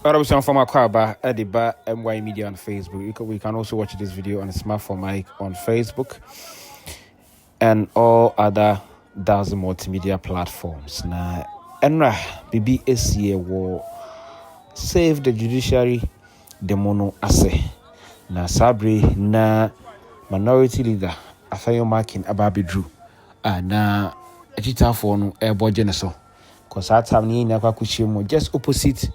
Some from Akwaba, Ediba, MY Media on Facebook. We can also watch this video on a smartphone mic on Facebook and all other dozen multimedia platforms. Now, Enra BBSC will save the judiciary the mono ase. Na Sabri na minority leader Afayo Markin Ababidru. Na Ejita for no airboard geneso. Because that time ni Nakakuchimo just opposite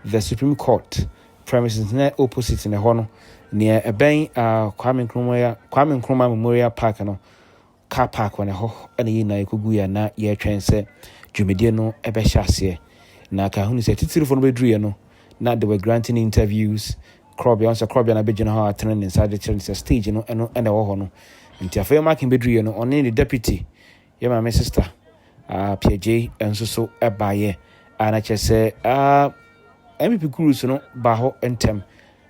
the Supreme Court premises near opposite in the Hono near a bay Kwame Nkrumah Memorial Park no car park when a ho any na ikuguya na ye train say Jumedie no ebehyasie na ka hunu say titiri for no bedru no na they were granting interviews Krobia na begin how attending inside the stage no and the ho no nti Afayo Markin bedru no only the deputy my sister PJ and so ebaye and I just say NPP Gurus no baho entem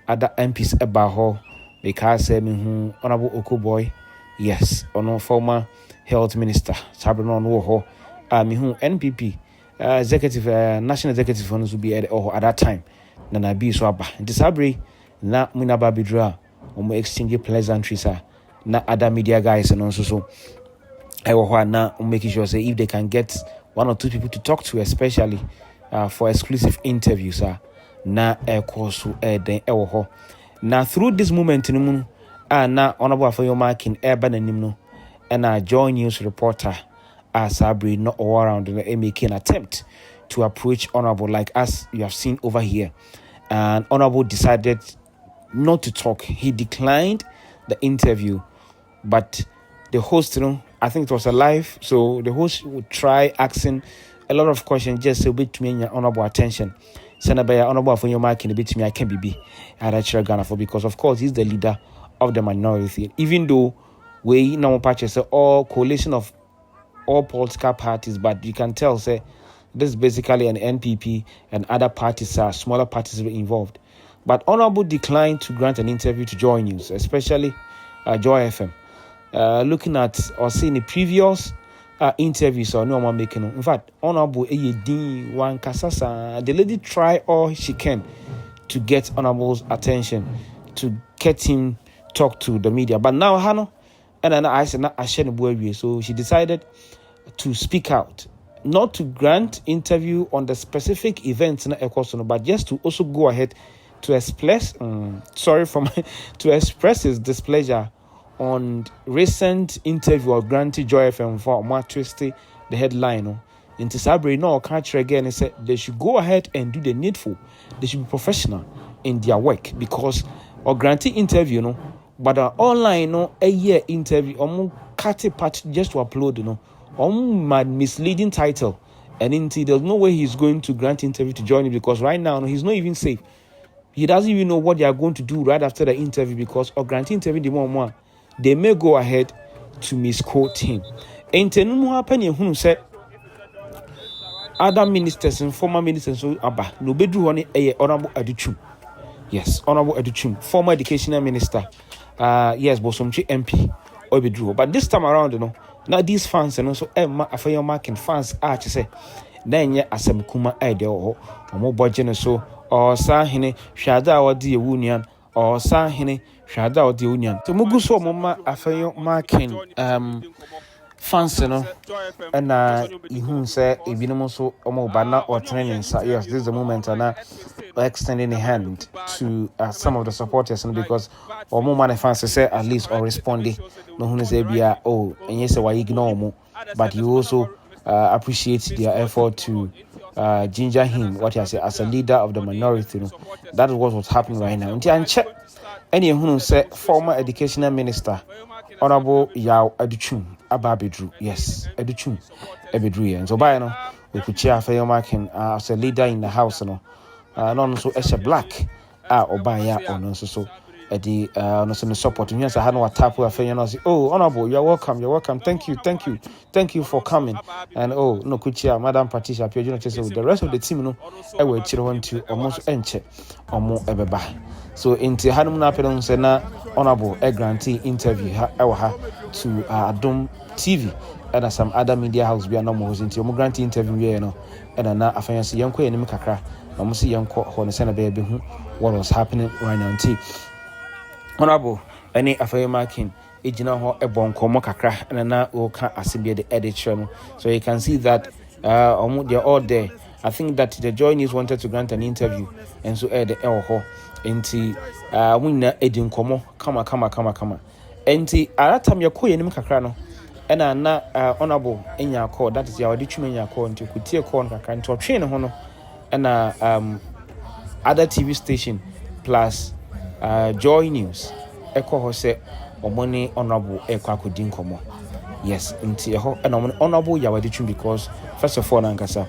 other MPs baho because me honorable Okoboy yes ono former health minister Sabino no ho me NPP executive national executive ones will be at that time na bi so aba nti sabre na muna babidra omo exchange pleasantries na other media guys and also so I will now making sure say if they can get one or two people to talk to, especially for exclusive interviews, na course then now through this moment na honorable Afayo Markin urban and and joint news reporter Sabri not all around and making an attempt to approach honorable like us you have seen over here, and honorable decided not to talk. He declined the interview, but the host, I think it was a live, so the host would try asking a lot of questions just a bit to me your honorable attention. Senator Honorable Afayo Markin a bit to me I can be at a Ghana for because of course he's the leader of the minority. Even though we now patches all coalition of all political parties, but you can tell say this is basically an NPP and other parties are smaller parties involved. But Honorable declined to grant an interview to Joy News, especially Joy FM. Looking at or seeing the previous interviews or no one making. In fact, Honorable Eyedin Wan Kasasa, the lady try all she can to get Honorable's attention, to get him talk to the media. But now Hano and then I said not a so she decided to speak out, not to grant interview on the specific events in the but just to also go ahead to express to express his displeasure on recent interview or granted Joy FM for more twisty the headline into Sabri no catch again and said they should go ahead and do the needful. They should be professional in their work because or granted interview but online a year interview cut it part just to upload my misleading title and indeed there's no way he's going to grant interview to join him because right now he's not even safe. He doesn't even know what they are going to do right after the interview because or granting interview the more they may go ahead to misquote him. Entenumu happen who said other ministers and former ministers so aba no bedru on honorable Adutwum. Yes, honorable Adutwum, former educational minister. Yes, Bosomchi MP Obedru. But this time around, now these fans and also Afayo Markin fans say then ya asem kuma ide omo budget so or sahine hwada wodi ewunian or sahine hwada wodi union to mugu so mama Afayo Markin fans and ihun say ebinom so omo bana or training yes this is the moment and extending a hand to some of the supporters and because omo man fans say at least or responding no hunu say bia and yes why ignore mo but you also appreciate their effort to ginger him what I say as a leader of the minority. That is what was happening right now. Until check any who say former educational minister Honorable Yaw Adutwum Ababidru. Yes, Adutwum Abidru. And so by now we could cheer Afayo Markin as a leader in the house no so as a black or by ya or no so the no support me as I had no tap with Afayo say Honorable you're welcome thank you for coming and no kuchia Madam Patricia Pio so the rest of the team I will chiro want to almost enche omo ebeba so into hanum na pedon say na Honorable grantee interview to Adum TV and some other media house be no more into grantee interview and na Afayo say yanko enim kakra I'm see young on the Senate baby what was happening right now. Honorable, any affair marking. Ejina ho ebon komo kakra and na o can assemble the edition. So you can see that they're all there. I think that the Joy News wanted to grant an interview and so the ho enti winna edin komo kama enti at that time yakoye nim kakra no and na honorable enya call, that is your ditchum enya call nti kutie call kakra nti otwe ne ho no and other TV station plus Joy News eko ho se omoni honorable ekwakodin komo. Yes, nti ho and honorable Yaw Adutwum because first of all nankasa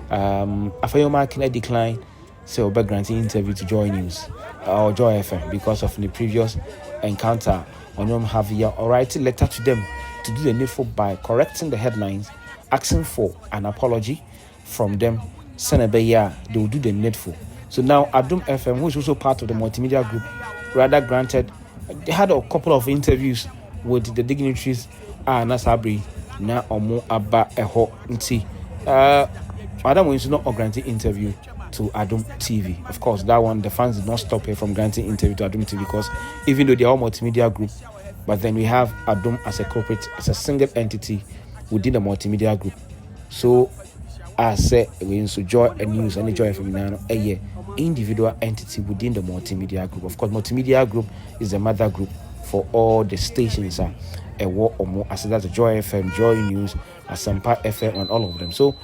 afayoma can decline so be granting interview to Joy News or Joy FM because of the previous encounter on have here or writing letter to them to do the needful by correcting the headlines, asking for an apology from them. Senebeya, they will do the needful. So now Adum FM, who is also part of the multimedia group, rather granted. They had a couple of interviews with the dignitaries. Nasabri na omo aba eho nti. Madam was not granting interview to Adum TV. Of course, that one the fans did not stop her from granting interview to Adum TV because even though they are multimedia group, but then we have Adum as a corporate, as a single entity within the multimedia group. So I say we also Joy and News and Joy FM a individual entity within the multimedia group. Of course, multimedia group is the mother group for all the stations a war or more as that's Joy FM, Joy News, Asampa FM, and all of them. So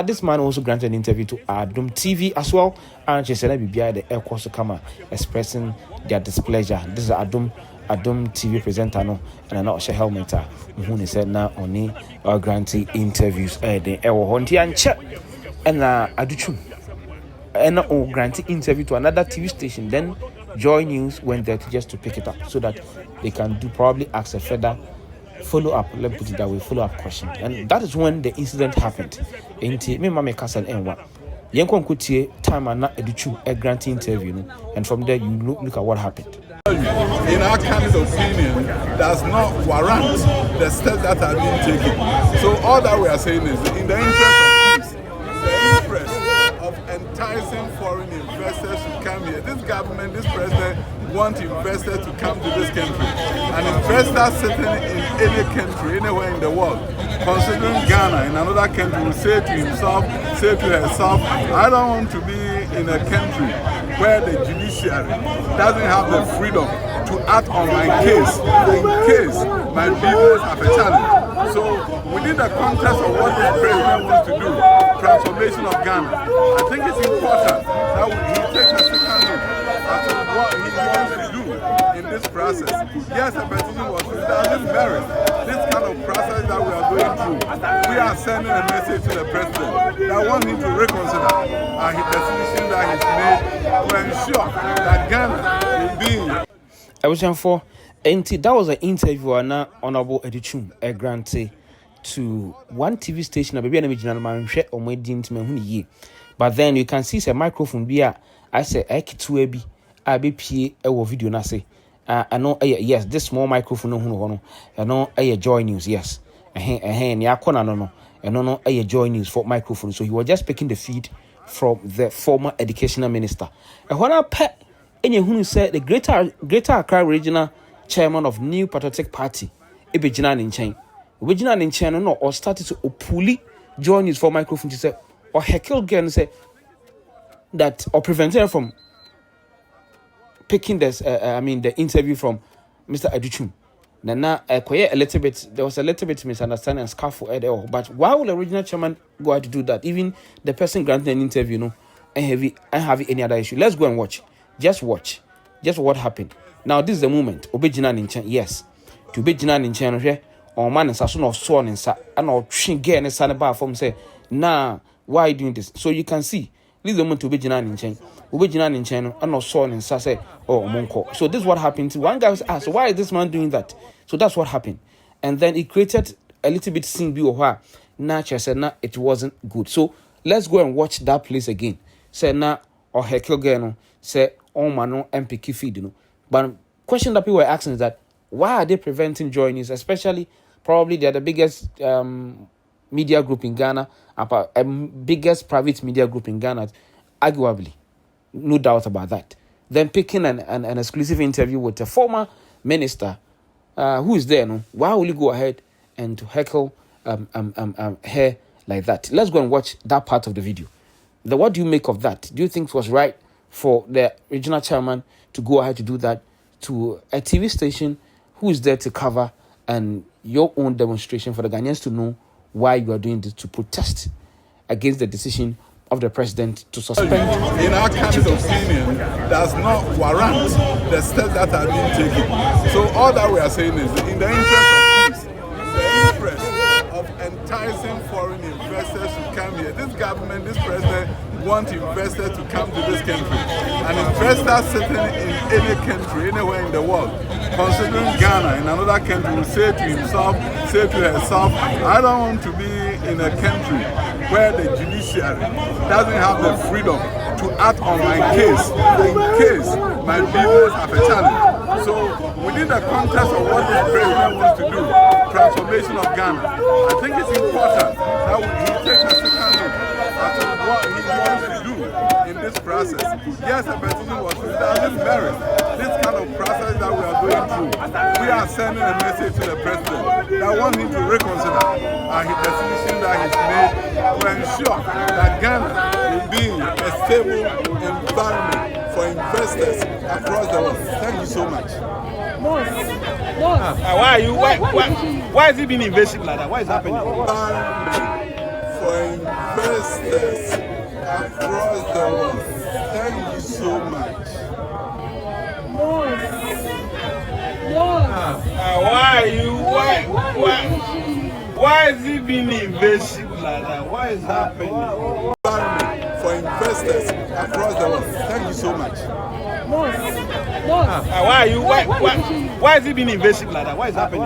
this man also granted an interview to Adum TV as well, and she said behind the air course to come expressing their displeasure. This is Adum TV presenter no and not share helmet who said now only granting interviews the honti and check and Adutwum and granting interview to another TV station. Then Joy News went there just to pick it up so that they can do probably ask a further follow-up, let me put it that way, follow-up question. And that is when the incident happened. Inti me mama kasa enwa. Yenkon kutie time and Adutwum a granting interview, and from there you look at what happened. In our candid opinion, does not warrant the steps that are being taken. So all that we are saying is in the interest of peace, the interest of enticing foreign investors to come here. This government, this president want investors to come to this country. An investor sitting in any country, anywhere in the world, considering Ghana in another country, will say to himself, say to herself, I don't want to be in a country where the judiciary doesn't have the freedom to act on my case in case my business have a challenge. So within the context of what this president wants to do, transformation of Ghana, I think it's important that he takes a second look at what he wants to do in this process. Yes, the petition was it doesn't merit this kind of process that we are going through. We are sending a message to the president that want him to reconsider the decision that he's made to ensure that Ghana will be. I was for that was an interview on Honorable Adutwum a grantee to one TV station. Baby, I'm original man share on my team. But then you can see the microphone be I say I be a video na say I know yes this small microphone no I know a Joy News yes no a Joy News for microphone. So he was just picking the feed from the former educational minister. And when I pet any who said the Greater Accra Regional Chairman of New Patriotic Party, Ebejina Ninchen. Ebejina Ninchen no or started to opuli Joy News for microphone to say or heckle again say that or prevent her from picking this the interview from Mr. Adutwum. Nana a little bit there was a little bit misunderstanding and scuffle but why would the regional chairman go out to do that? Even the person granting an interview and have any other issue. Let's go and watch. Just watch what happened. Now this is the moment. Obejina Ninchen, yes. To Obejina Ninchen here or man and sasun of sworn and sa and or get and son bar from say nah why are you doing this? So you can see this is the moment to Obejina Ninchen and or sworn and sa say oh monko. So this is what happened. One guy was asked why is this man doing that? So that's what happened. And then it created a little bit scene be or Nature said nah it wasn't good. So let's go and watch that place again. Say nah or heckle again say oh man no NPP feed But question that people were asking is that why are they preventing Joy News, especially probably they're the biggest media group in Ghana, biggest private media group in Ghana. arguably, no doubt about that. Then picking an exclusive interview with a former minister who is there. No, why will you go ahead and to heckle her like that? Let's go and watch that part of the video. What do you make of that? Do you think it was right for the regional chairman to go ahead to do that to a TV station who is there to cover and your own demonstration for the Ghanaians to know why you are doing this, to protest against the decision of the president to suspend? In our kind of opinion, does not warrant the steps that are being taken. So all that we are saying is, in the interest of peace, the interest of enticing foreign investors to come here. This government, this president wants investors to come to this country. An investor sitting in any country, anywhere in the world, considering Ghana in another country, will say to himself, say to herself, I don't want to be in a country where the judiciary doesn't have the freedom to act on my case in case my business have a challenge. So within the context of what this president wants to do, transformation of Ghana, I think it's important that he takes a second look at what he wants to do in this process. Yes, the petition was without merit. This kind of process that we are going through, we are sending a message to the president that want him to reconsider the decision that he's made to ensure that Ghana will be a stable environment for investors across the world. Thank you so much. Why are you? Why is it being invasive like that? What is happening? For investors across the world. Thank you so much. Why are you? Why is it being invasive like that? What is happening? For investors across the world. Thank you so much. Why are you? Why is it being invasive like that? What is happening?